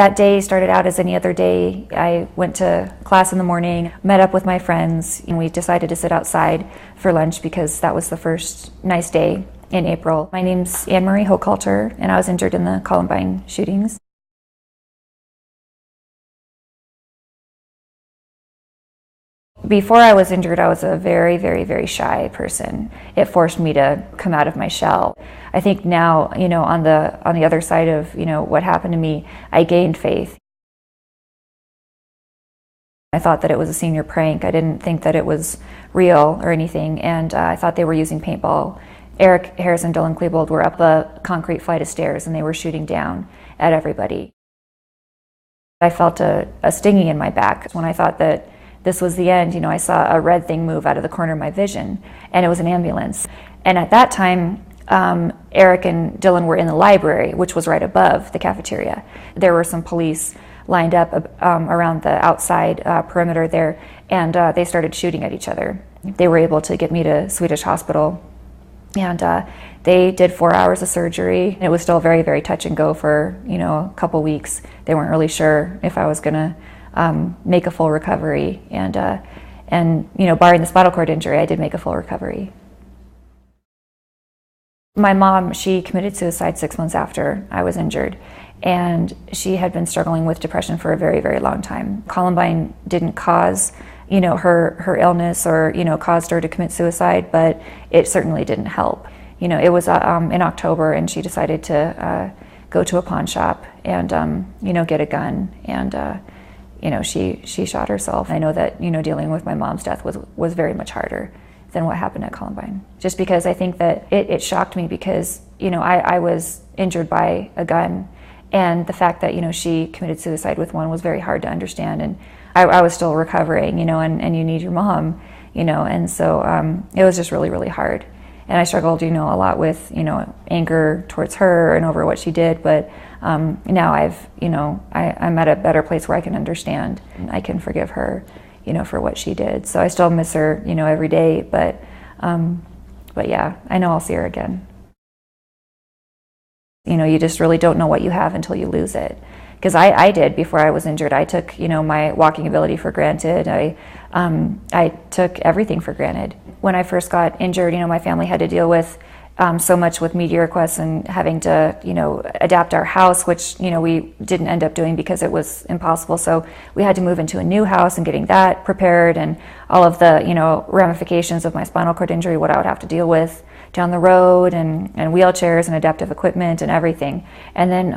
That day started out as any other day. I went to class in the morning, met up with my friends, and we decided to sit outside for lunch because that was the first nice day in April. My name's Anne-Marie Hochhalter, and I was injured in the Columbine shootings. Before I was injured, I was a very, very, very shy person. It forced me to come out of my shell. I think now, on the other side of, what happened to me, I gained faith. I thought that it was a senior prank. I didn't think that it was real or anything, and I thought they were using paintball. Eric Harris and Dylan Klebold were up a concrete flight of stairs, and they were shooting down at everybody. I felt a stinging in my back when I thought that this was the end. I saw a red thing move out of the corner of my vision, and it was an ambulance. And at that time, Eric and Dylan were in the library, which was right above the cafeteria. There were some police lined up around the outside perimeter there, and they started shooting at each other. They were able to get me to Swedish Hospital, and they did 4 hours of surgery. It was still very, very touch and go for a couple weeks. They weren't really sure if I was gonna make a full recovery, and barring the spinal cord injury, I did make a full recovery. My mom, she committed suicide 6 months after I was injured, and she had been struggling with depression for a very, very long time. Columbine didn't cause her illness or caused her to commit suicide, but it certainly didn't help. It was in October, and she decided to go to a pawn shop and get a gun, and she shot herself. I know that dealing with my mom's death was very much harder than what happened at Columbine. Just because I think that it shocked me because I was injured by a gun, and the fact that she committed suicide with one was very hard to understand, and I was still recovering, and you need your mom, and so it was just really, really hard. And I struggled, a lot with, anger towards her and over what she did, but now I'm at a better place where I can understand. I can forgive her, for what she did. So I still miss her, every day, but yeah, I know I'll see her again. You just really don't know what you have until you lose it. Because I did before I was injured. I took, my walking ability for granted. I took everything for granted. When I first got injured, my family had to deal with so much with media requests and having to, adapt our house, which, we didn't end up doing because it was impossible. So we had to move into a new house and getting that prepared, and all of the, ramifications of my spinal cord injury, what I would have to deal with down the road, and wheelchairs and adaptive equipment and everything. And then,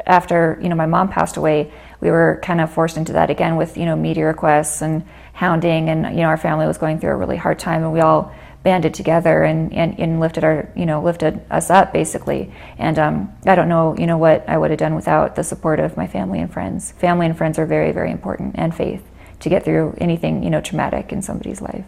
after, my mom passed away, we were kind of forced into that again with, media requests and hounding, and, our family was going through a really hard time, and we all banded together and lifted us up basically. And I don't know, what I would have done without the support of my family and friends. Family and friends are very, very important, and faith, to get through anything, traumatic in somebody's life.